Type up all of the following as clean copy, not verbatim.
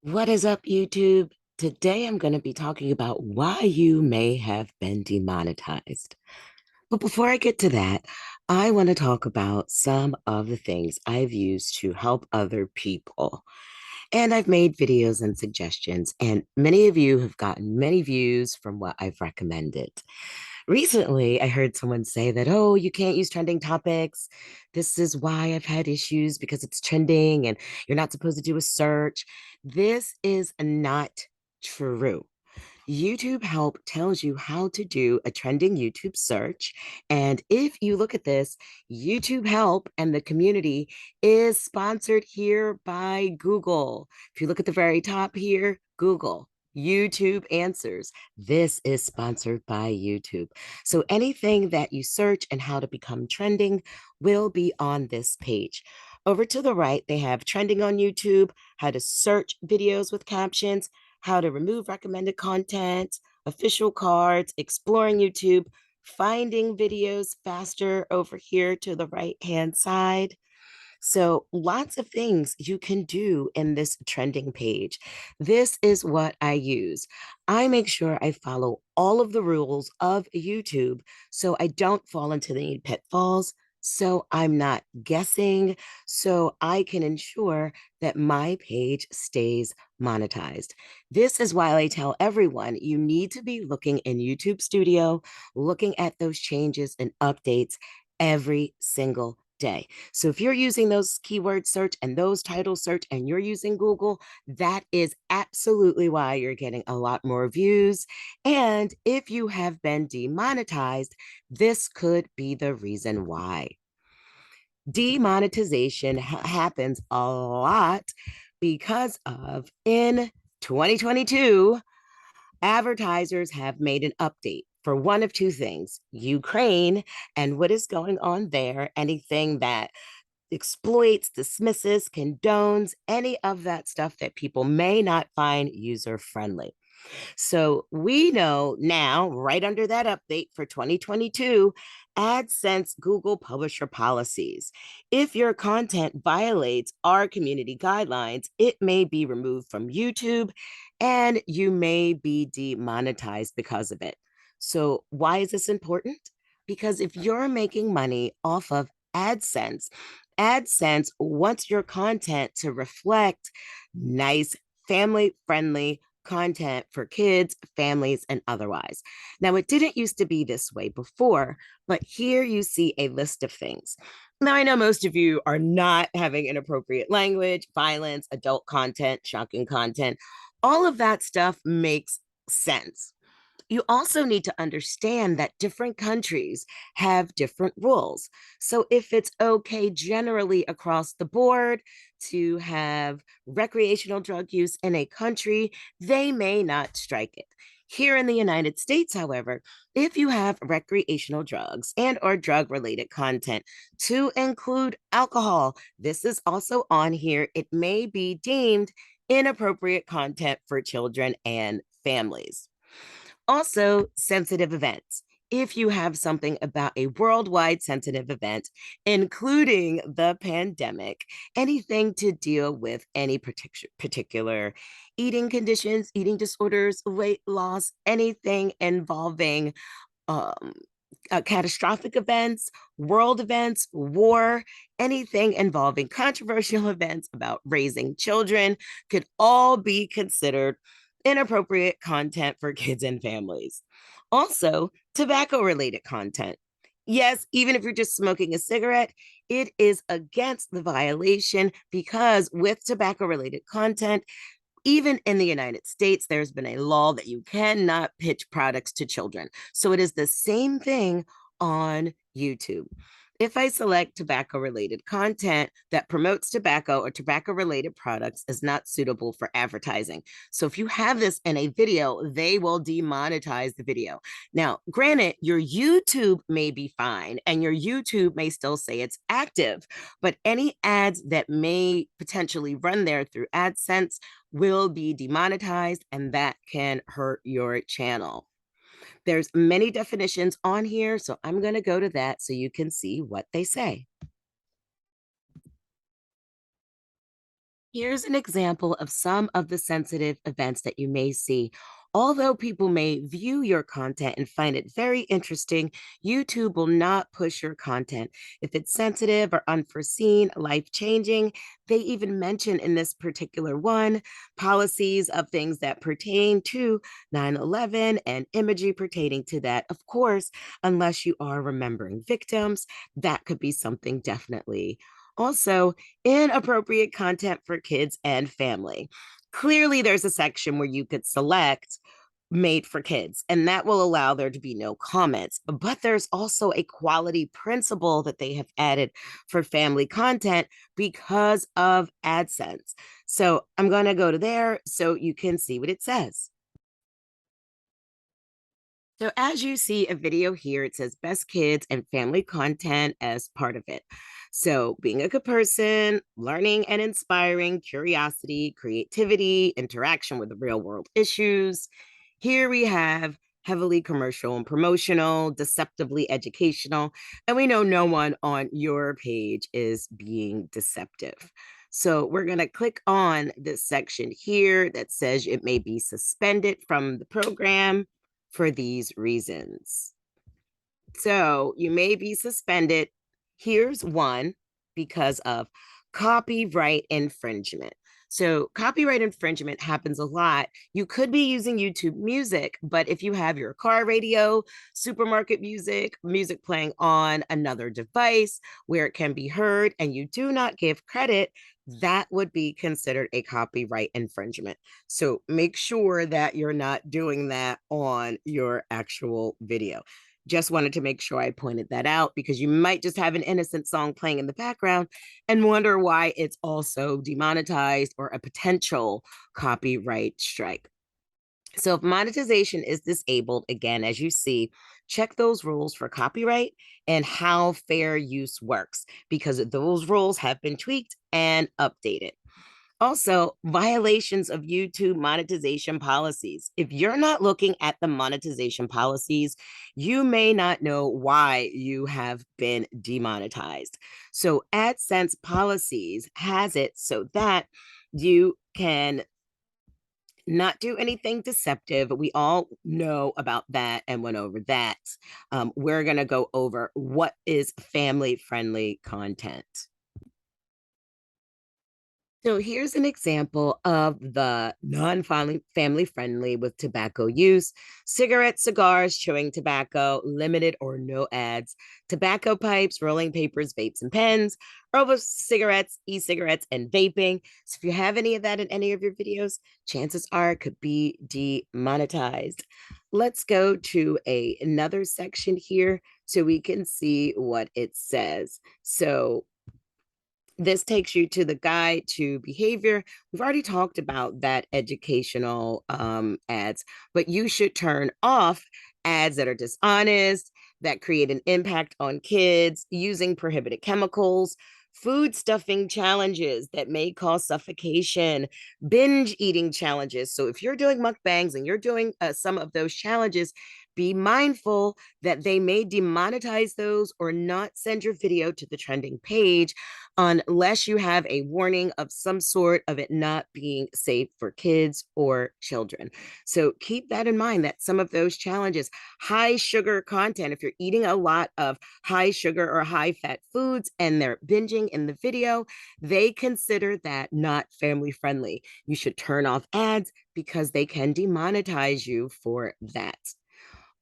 What is up, YouTube? Today I'm going to be talking about why you may have been demonetized. But before I get to that, I want to talk about some of the things I've used to help other people. And I've made videos and suggestions, and many of you have gotten many views from what I've recommended. Recently, I heard someone say that, oh, you can't use trending topics. This is why I've had issues because it's trending and you're not supposed to do a search. This is not true. YouTube Help tells you how to do a trending YouTube search. And if you look at this, YouTube Help and the community is sponsored here by Google. If you look at the very top here, Google. YouTube Answers. This is sponsored by YouTube. So anything that you search and how to become trending will be on this page. Over to the right, they have trending on YouTube, how to search videos with captions, how to remove recommended content, official cards, exploring YouTube, finding videos faster over here to the right hand side. So, lots of things you can do in this trending page. This is what I use. I make sure I follow all of the rules of YouTube so I don't fall into the pitfalls. So, I'm not guessing. So, I can ensure that my page stays monetized. This is why I tell everyone you need to be looking in YouTube Studio, looking at those changes and updates every single day. So if you're using those keyword search and those title search and you're using Google, that is absolutely why you're getting a lot more views. And if you have been demonetized, this could be the reason why. Demonetization happens a lot because of in 2022, advertisers have made an update for one of two things: Ukraine and what is going on there, anything that exploits, dismisses, condones, any of that stuff that people may not find user friendly. So we know now, right under that update for 2022, AdSense Google publisher policies. If your content violates our community guidelines, it may be removed from YouTube and you may be demonetized because of it. So, why is this important? Because if you're making money off of AdSense, AdSense wants your content to reflect nice, family friendly content for kids, families, and otherwise. Now, it didn't used to be this way before, but here you see a list of things. Now, I know most of you are not having inappropriate language, violence, adult content, shocking content. All of that stuff makes sense. You also need to understand that different countries have different rules. So, if it's okay generally across the board to have recreational drug use in a country, they may not strike it. Here in the United States, however, if you have recreational drugs and or drug related content to include alcohol, this is also on here. It may be deemed inappropriate content for children and families. Also, sensitive events. If you have something about a worldwide sensitive event, including the pandemic, anything to deal with any particular eating conditions, eating disorders, weight loss, anything involving um, catastrophic events, world events, war, anything involving controversial events about raising children could all be considered inappropriate content for kids and families. Also, tobacco related content. Yes, even if you're just smoking a cigarette, it is against the violation because with tobacco related content, even in the United States, there's been a law that you cannot pitch products to children. So it is the same thing on YouTube. If I select tobacco related content that promotes tobacco or tobacco related products is not suitable for advertising. So if you have this in a video, they will demonetize the video. Now, granted, your YouTube may be fine and your YouTube may still say it's active, but any ads that may potentially run there through AdSense will be demonetized and that can hurt your channel. There's many definitions on here, so I'm going to go to that so you can see what they say. Here's an example of some of the sensitive events that you may see. Although people may view your content and find it very interesting, YouTube will not push your content. If it's sensitive or unforeseen, life changing, they even mention in this particular one policies of things that pertain to 9/11 and imagery pertaining to that. Of course, unless you are remembering victims, that could be something definitely. Also, inappropriate content for kids and family. Clearly, there's a section where you could select made for kids, and that will allow there to be no comments. But there's also a quality principle that they have added for family content because of AdSense. So I'm going to go to there so you can see what it says. So, as you see a video here, it says best kids and family content as part of it. So, being a good person, learning and inspiring, curiosity, creativity, interaction with the real world issues. Here we have heavily commercial and promotional, deceptively educational. And we know no one on your page is being deceptive. So, we're going to click on this section here that says it may be suspended from the program for these reasons. So you may be suspended. Here's one because of copyright infringement. So, copyright infringement happens a lot. You could be using YouTube music, but if you have your car radio, supermarket music, music playing on another device where it can be heard, and you do not give credit, that would be considered a copyright infringement. So, make sure that you're not doing that on your actual video. Just wanted to make sure I pointed that out because you might just have an innocent song playing in the background and wonder why it's also demonetized or a potential copyright strike. So, if monetization is disabled, again, as you see, check those rules for copyright and how fair use works because those rules have been tweaked and updated. Also, violations of YouTube monetization policies. If you're not looking at the monetization policies, you may not know why you have been demonetized. So, AdSense policies has it so that you can not do anything deceptive. We all know about that and went over that. We're going to go over what is family friendly content. So here's an example of the non-family friendly with tobacco use: cigarettes, cigars, chewing tobacco, limited or no ads, tobacco pipes, rolling papers, vapes, and pens, herbal cigarettes, e-cigarettes, and vaping. So if you have any of that in any of your videos, chances are it could be demonetized. Let's go to another section here so we can see what it says. So this takes you to the guide to behavior. We've already talked about that educational ads, but you should turn off ads that are dishonest, that create an impact on kids, using prohibited chemicals, food stuffing challenges that may cause suffocation, binge eating challenges. So if you're doing mukbangs and you're doing some of those challenges, be mindful that they may demonetize those or not send your video to the trending page unless you have a warning of some sort of it not being safe for kids or children. So keep that in mind that some of those challenges, high sugar content, if you're eating a lot of high sugar or high fat foods and they're binging in the video, they consider that not family friendly. You should turn off ads because they can demonetize you for that.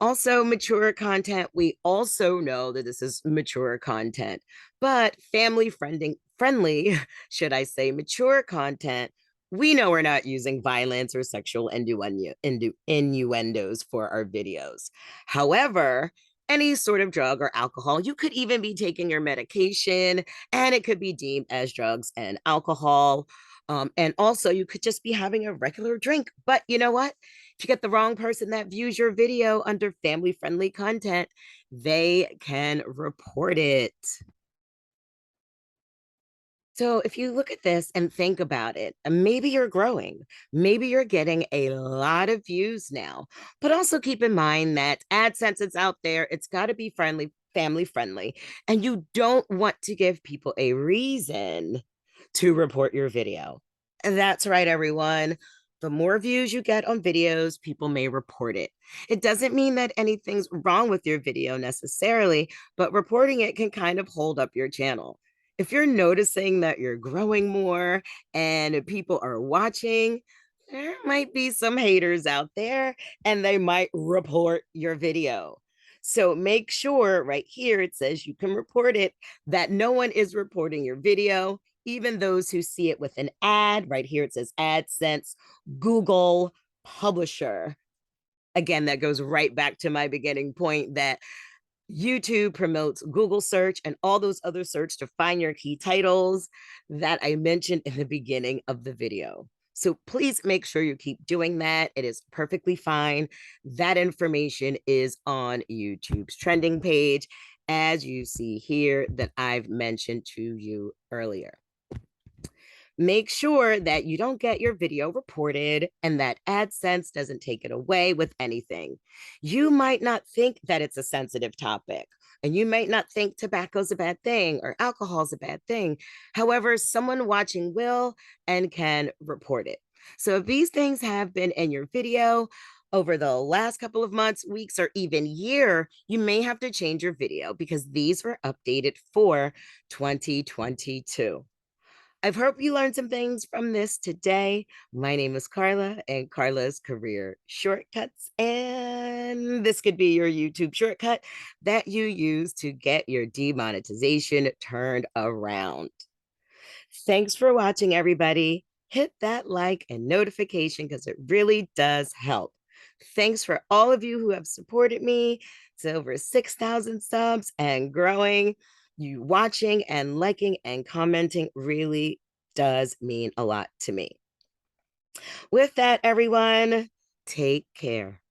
Also, mature content, we also know that this is mature content, but friendly, should I say, mature content, we know we're not using violence or sexual innuendos for our videos. However, any sort of drug or alcohol, you could even be taking your medication and it could be deemed as drugs and alcohol. And also, you could just be having a regular drink. But you know what? If you get the wrong person that views your video under family friendly content, they can report it. So if you look at this and think about it, maybe you're growing, maybe you're getting a lot of views now, but also keep in mind that AdSense is out there. It's got to be family friendly, and you don't want to give people a reason to report your video. That's right, everyone. The more views you get on videos, people may report it. It doesn't mean that anything's wrong with your video necessarily, but reporting it can kind of hold up your channel. If you're noticing that you're growing more and people are watching, there might be some haters out there and they might report your video. So make sure right here it says you can report it, that no one is reporting your video, even those who see it with an ad. Right here it says AdSense, Google, publisher. Again, that goes right back to my beginning point that YouTube promotes Google search and all those other search to find your key titles that I mentioned in the beginning of the video. So please make sure you keep doing that. It is perfectly fine. That information is on YouTube's trending page, as you see here that I've mentioned to you earlier. Make sure that you don't get your video reported and that AdSense doesn't take it away with anything. You might not think that it's a sensitive topic, and you might not think tobacco's a bad thing or alcohol's a bad thing. However, someone watching will and can report it. So if these things have been in your video over the last couple of months, weeks, or even year, you may have to change your video because these were updated for 2022. I hope you learned some things from this today. My name is Carla and Carla's Career Shortcuts. And this could be your YouTube shortcut that you use to get your demonetization turned around. Thanks for watching, everybody. Hit that like and notification because it really does help. Thanks for all of you who have supported me. It's over 6,000 subs and growing. You watching and liking and commenting really does mean a lot to me. With that, everyone, take care.